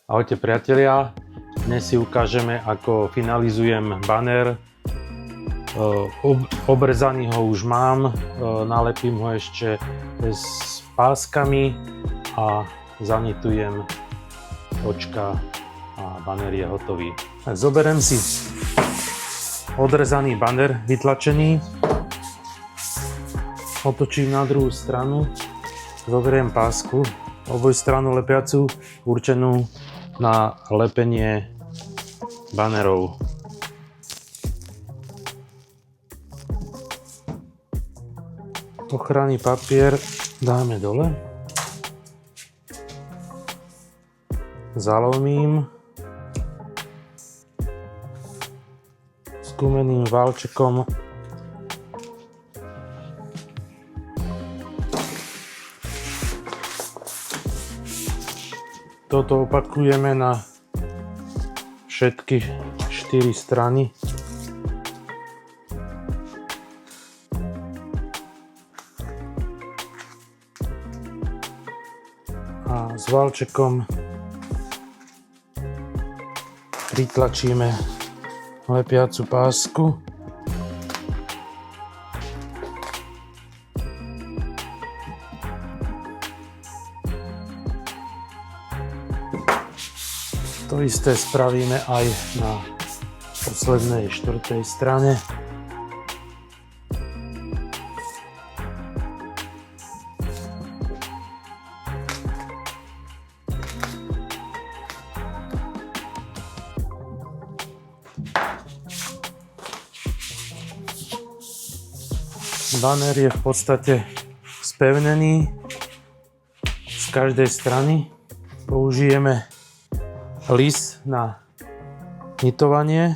Ahojte priatelia, dnes si ukážeme, ako finalizujem banner. Obrezaný ho už mám, nalepím ho ešte s páskami a zanitujem očka a banner je hotový. Tak zoberiem si odrezaný banner vytlačený, otočím na druhú stranu, zoberiem pásku, obojstrannú lepiacu určenú na lepenie banerov. Ochranný papier dáme dole, zalomím s gumeným valčekom toto opakujeme na všetky 4 strany. A s valčekom pritlačíme lepiacu pásku. To isté spravíme aj na poslednej 4. strane. Banner je v podstate spevnený z každej strany. Použijeme lis na nitovanie.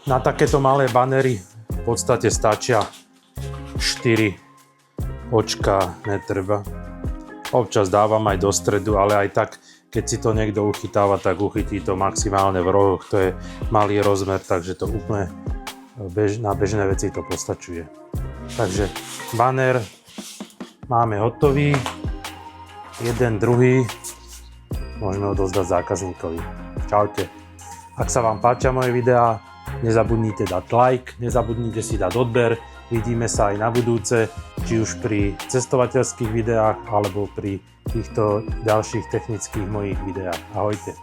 Na takéto malé banery v podstate stačia 4 očka, netreba. Občas dávam aj do stredu, ale aj tak, keď si to niekto uchytáva, tak uchytí to maximálne v rohoch. To je malý rozmer, takže to úplne na bežné veci to postačuje. Takže banner máme hotový. Jeden, druhý. Môžeme ho dozdať zákazníkovi. Čaute. Ak sa vám páčia moje videá, nezabudnite dať like, nezabudnite si dať odber. Vidíme sa aj na budúce, či už pri cestovateľských videách alebo pri týchto ďalších technických mojich videách. Ahojte.